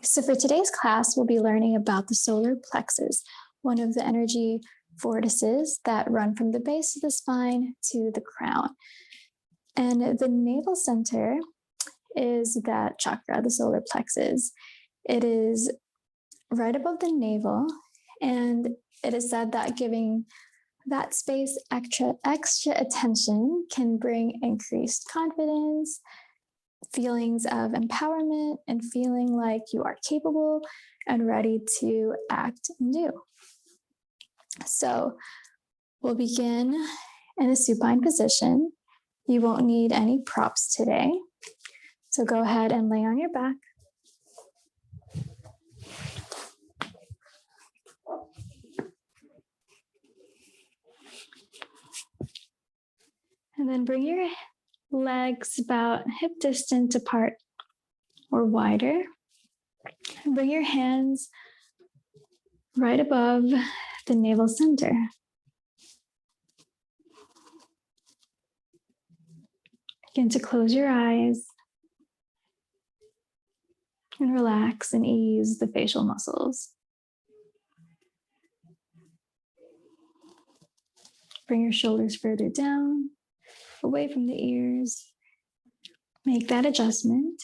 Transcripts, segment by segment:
So for today's class, we'll be learning about the solar plexus, one of the energy vortices that run from the base of the spine to the crown. And the navel center is that chakra, the solar plexus. It is right above the navel, and it is said that giving that space extra attention can bring increased confidence, feelings of empowerment, and feeling like you are capable and ready to act new. So we'll begin in a supine position. You won't need any props today. So go ahead and lay on your back. And then bring your legs about hip distance apart or wider. And bring your hands right above the navel center. Begin to close your eyes and relax and ease the facial muscles. Bring your shoulders further down, away from the ears. Make that adjustment.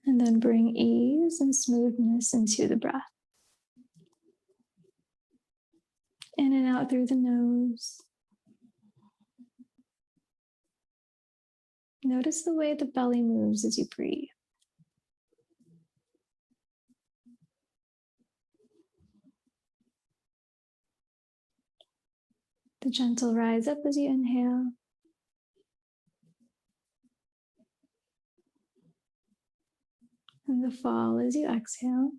And then bring ease and smoothness into the breath. In and out through the nose. Notice the way the belly moves as you breathe. The gentle rise up as you inhale. And the fall as you exhale.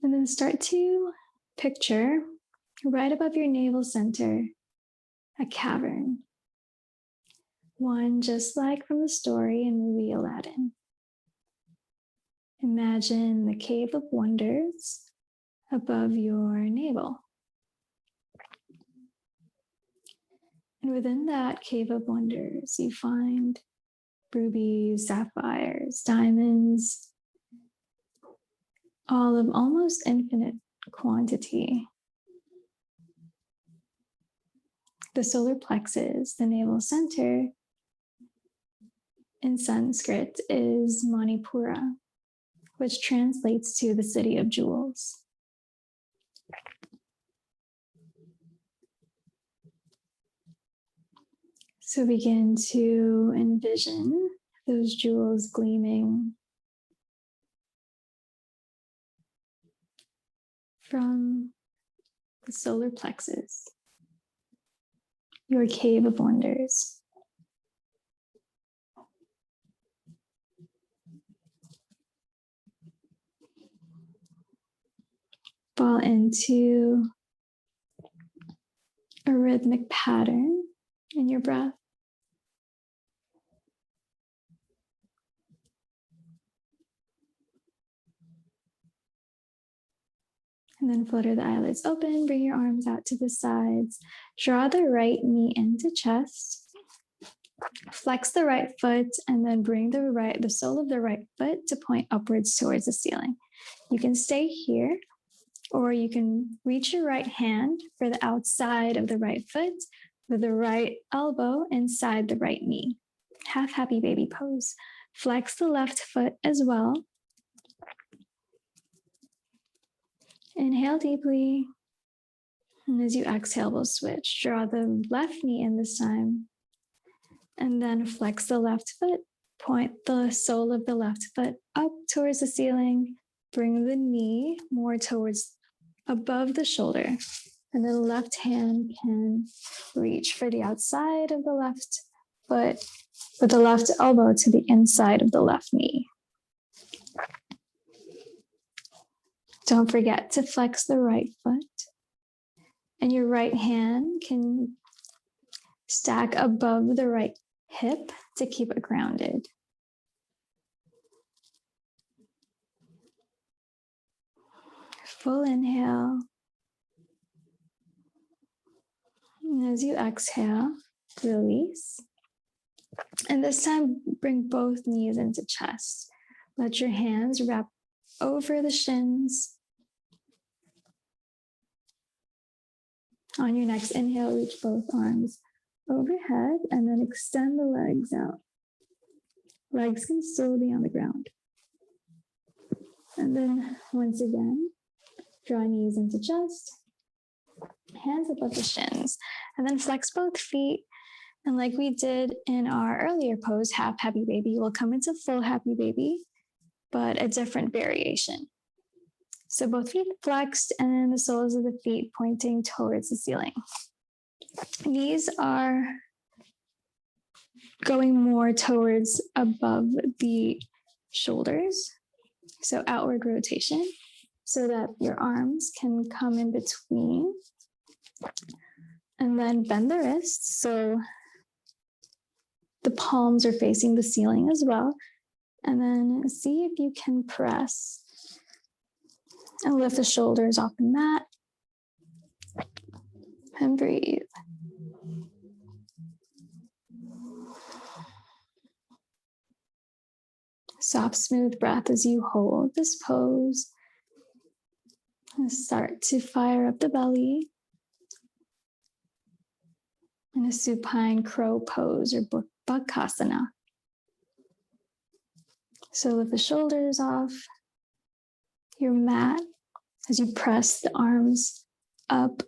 And then start to picture right above your navel center a cavern. One just like from the story in the movie Aladdin. Imagine the cave of wonders above your navel. And within that cave of wonders, you find rubies, sapphires, diamonds, all of almost infinite quantity. The solar plexus, the navel center, in Sanskrit is Manipura, which translates to the city of jewels. So begin to envision those jewels gleaming from the solar plexus, your cave of wonders. Fall into a rhythmic pattern in your breath. And then flutter the eyelids open, bring your arms out to the sides. Draw the right knee into chest. Flex the right foot and then bring the sole of the right foot to point upwards towards the ceiling. You can stay here, or you can reach your right hand for the outside of the right foot with the right elbow inside the right knee. Half happy baby pose. Flex the left foot as well. Inhale deeply. And as you exhale, we'll switch. Draw the left knee in this time. And then flex the left foot. Point the sole of the left foot up towards the ceiling. Bring the knee more towards above the shoulder. And the left hand can reach for the outside of the left foot with the left elbow to the inside of the left knee. Don't forget to flex the right foot. And your right hand can stack above the right hip to keep it grounded. Full inhale. And as you exhale, release. And this time, bring both knees into chest. Let your hands wrap over the shins. On your next inhale, reach both arms overhead and then extend the legs out. Legs can still be on the ground. And then once again, draw knees into chest, hands above the shins, and then flex both feet. And like we did in our earlier pose, half happy baby, we'll come into full happy baby, but a different variation. So both feet flexed and the soles of the feet pointing towards the ceiling. Knees are going more towards above the shoulders. So outward rotation so that your arms can come in between. And then bend the wrists so the palms are facing the ceiling as well. And then see if you can press and lift the shoulders off the mat. And breathe. Soft, smooth breath as you hold this pose. And start to fire up the belly in a supine crow pose or Bakasana. So lift the shoulders off your mat as you press the arms up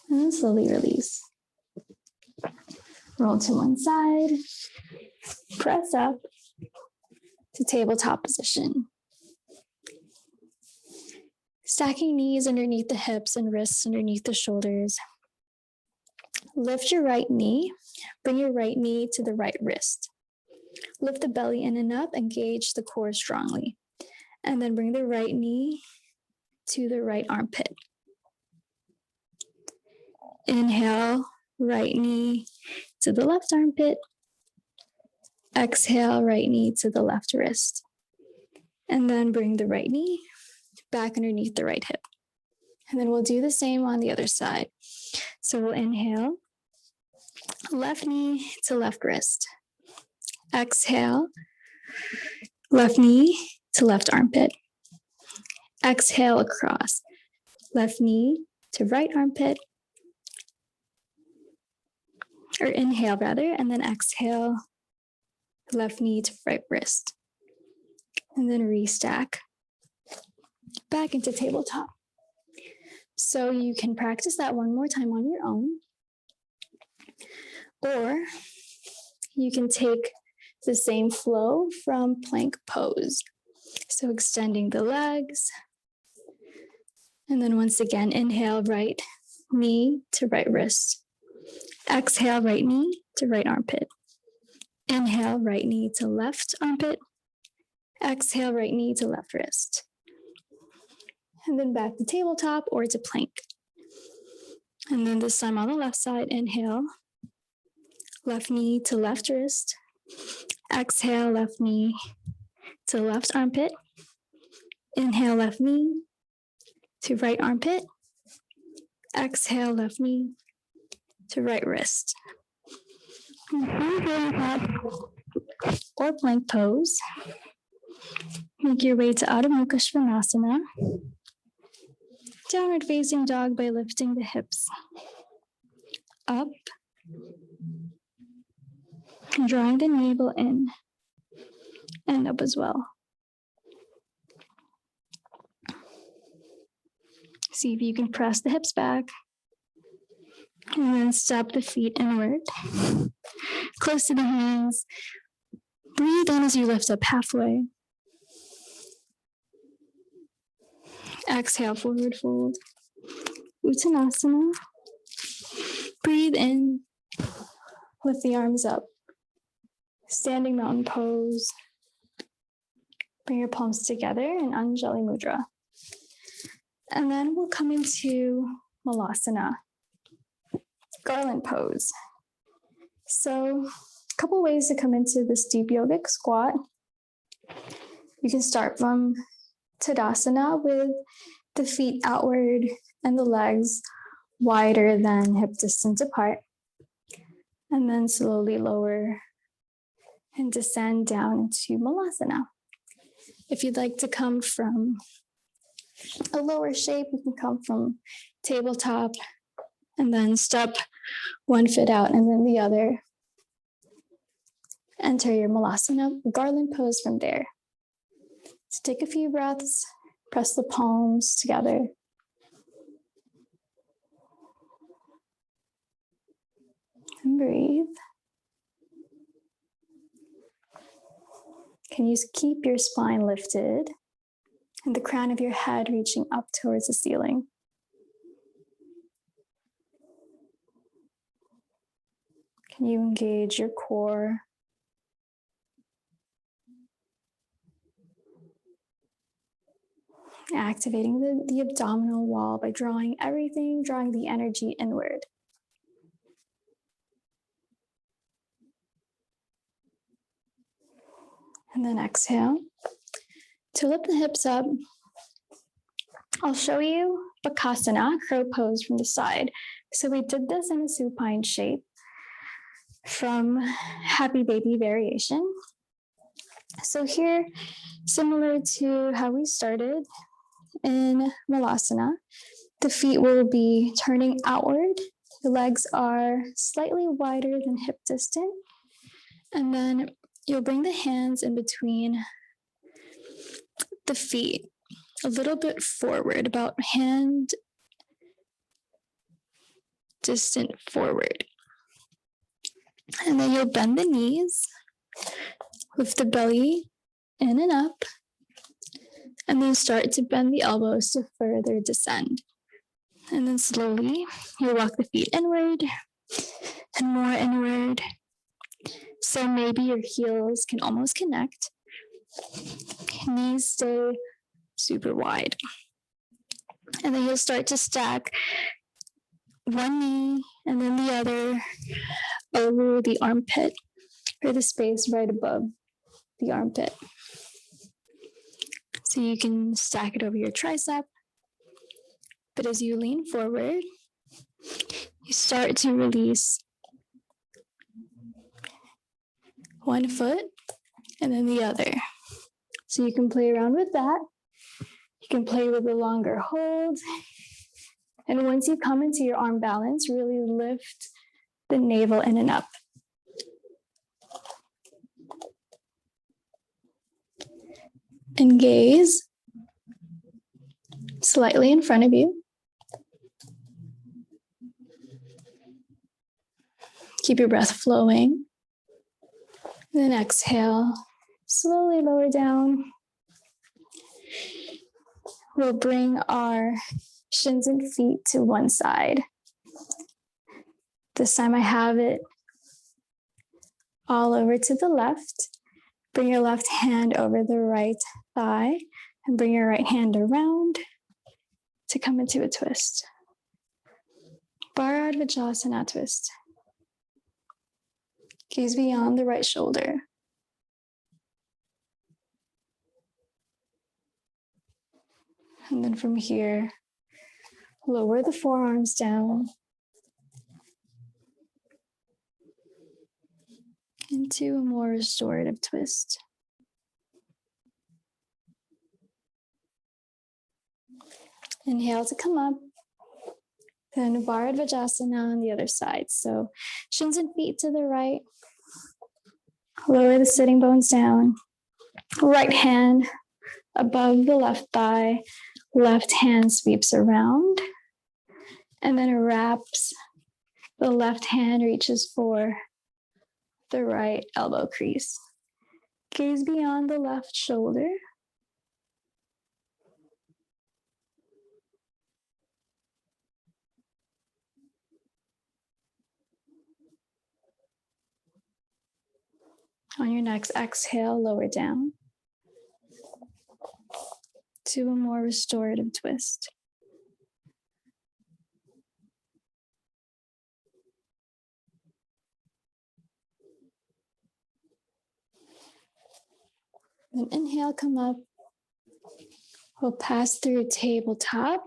and then slowly release. Roll to one side, press up to tabletop position. Stacking knees underneath the hips and wrists underneath the shoulders. Lift your right knee, bring your right knee to the right wrist. Lift the belly in and up, engage the core strongly. And then bring the right knee to the right armpit. Inhale, right knee to the left armpit. Exhale, right knee to the left wrist. And then bring the right knee back underneath the right hip. And then we'll do the same on the other side. So we'll inhale, left knee to left wrist. Exhale, left knee to left armpit. Exhale across, left knee to right armpit. Or inhale rather, and then exhale, left knee to right wrist. And then restack back into tabletop. So you can practice that one more time on your own. Or you can take the same flow from plank pose. So extending the legs. And then once again, inhale, right knee to right wrist. Exhale, right knee to right armpit. Inhale, right knee to left armpit. Exhale, right knee to left wrist. And then back to tabletop or to plank. And then this time on the left side, inhale, left knee to left wrist. Exhale, left knee to left armpit. Inhale, left knee to right armpit. Exhale, left knee to right wrist. Or plank pose. Make your way to Adho Mukha Svanasana. Downward facing dog by lifting the hips up. And drawing the navel in and up as well. See if you can press the hips back. And then step the feet inward. Close to the hands. Breathe in as you lift up halfway. Exhale, forward fold. Uttanasana. Breathe in. Lift the arms up. Standing mountain pose. Bring your palms together in Anjali Mudra. And then we'll come into Malasana, garland pose. So a couple ways to come into this deep yogic squat. You can start from Tadasana with the feet outward and the legs wider than hip distance apart. And then slowly lower and descend down into Malasana. If you'd like to come from a lower shape, you can come from tabletop and then step one foot out and then the other. Enter your Malasana garland pose from there. So take a few breaths, press the palms together. And breathe. Can you keep your spine lifted and the crown of your head reaching up towards the ceiling? Can you engage your core? Activating the abdominal wall by drawing the energy inward. And then exhale. To lift the hips up, I'll show you Bakasana, crow pose from the side. So we did this in a supine shape from Happy Baby Variation. So here, similar to how we started in Malasana, the feet will be turning outward. The legs are slightly wider than hip distance. And then you'll bring the hands in between the feet a little bit forward, about hand distant forward. And then you'll bend the knees, lift the belly in and up, and then start to bend the elbows to further descend. And then slowly, you'll walk the feet inward and more inward. So maybe your heels can almost connect. Knees stay super wide. And then you'll start to stack one knee and then the other over the armpit, or the space right above the armpit. So you can stack it over your tricep. But as you lean forward, you start to release one foot and then the other. So you can play around with that. You can play with a longer hold. And once you come into your arm balance, really lift the navel in and up. And gaze slightly in front of you. Keep your breath flowing. Then exhale, slowly lower down. We'll bring our shins and feet to one side. This time I have it all over to the left. Bring your left hand over the right thigh and bring your right hand around to come into a twist. Bharadvajasana twist. Gaze beyond the right shoulder. And then from here, lower the forearms down into a more restorative twist. Inhale to come up. Then Bharadvajasana on the other side. So shins and feet to the right. Lower the sitting bones down. Right hand above the left thigh. Left hand sweeps around. And then it wraps. The left hand reaches for the right elbow crease. Gaze beyond the left shoulder. On your next exhale, lower down to a more restorative twist. Then inhale, come up. We'll pass through tabletop.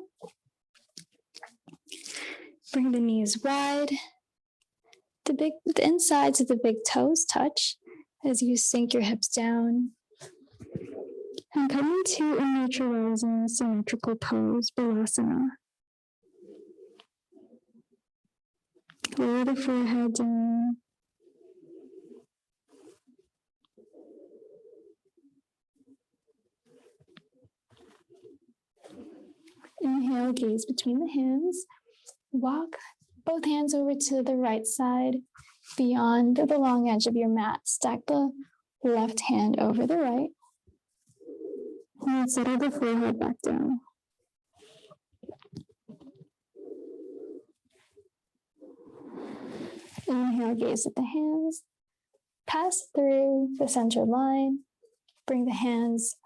Bring the knees wide. The insides of the big toes touch as you sink your hips down. And come into a neutralizing symmetrical pose, Bakasana. Lower the forehead down. Inhale, gaze between the hands. Walk both hands over to the right side beyond the long edge of your mat. Stack the left hand over the right. And settle the forehead back down. Inhale, gaze at the hands. Pass through the center line. Bring the hands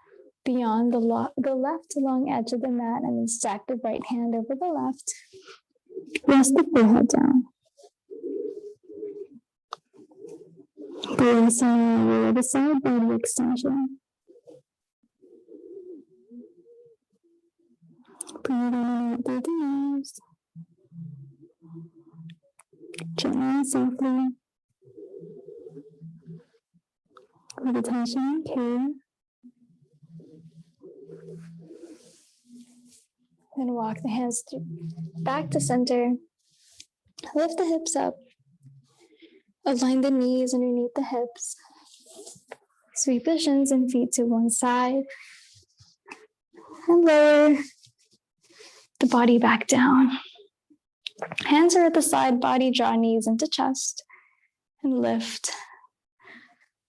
beyond the left long edge of the mat and then stack the right hand over the left. Rest the forehead down. Bakasana, lower the side body extension. Breathe in and out through the nose. Gently and softly. With attention and care. Then walk the hands back to center. Lift the hips up. Align the knees underneath the hips. Sweep the shins and feet to one side. And lower the body back down. Hands are at the side body, draw knees into chest. And lift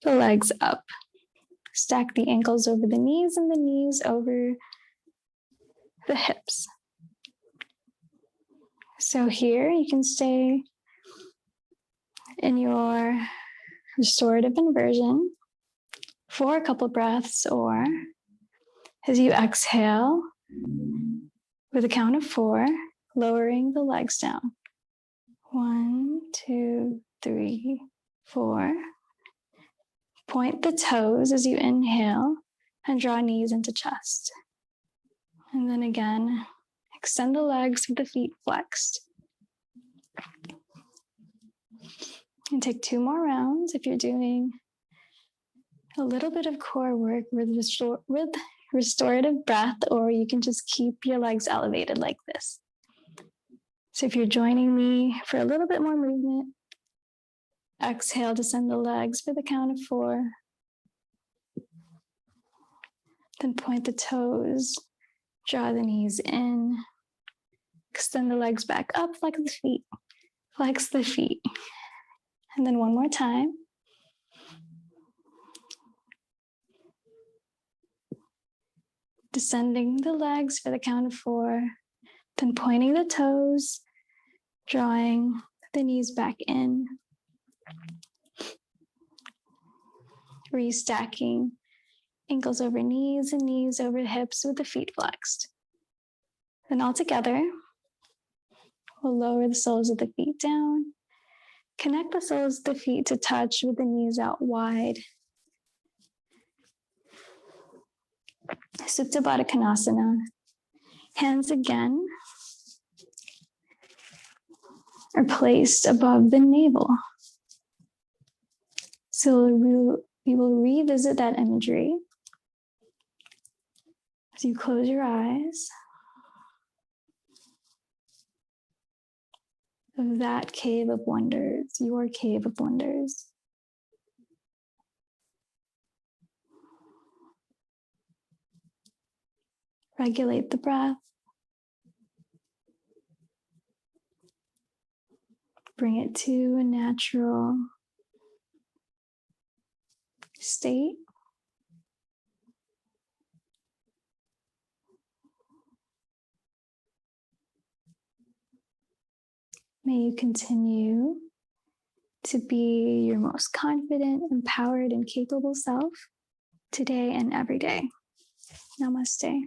the legs up. Stack the ankles over the knees and the knees over the hips. So here you can stay in your restorative inversion for a couple breaths, or as you exhale with a count of 4, lowering the legs down. 1, 2, 3, 4. Point the toes as you inhale and draw knees into chest. And then again, extend the legs with the feet flexed. And take 2 more rounds if you're doing a little bit of core work with restorative breath, or you can just keep your legs elevated like this. So if you're joining me for a little bit more movement, exhale, descend the legs for the count of 4. Then point the toes, draw the knees in, extend the legs back up, flex the feet. And then one more time. Descending the legs for the count of 4, then pointing the toes, drawing the knees back in, restacking ankles over knees and knees over hips with the feet flexed. Then all together, we'll lower the soles of the feet down, connect the soles of the feet to touch with the knees out wide. Supta Baddha Konasana. Hands again are placed above the navel. So we will revisit that imagery as you close your eyes of that cave of wonders, your cave of wonders. Regulate the breath. Bring it to a natural state. May you continue to be your most confident, empowered, and capable self today and every day. Namaste.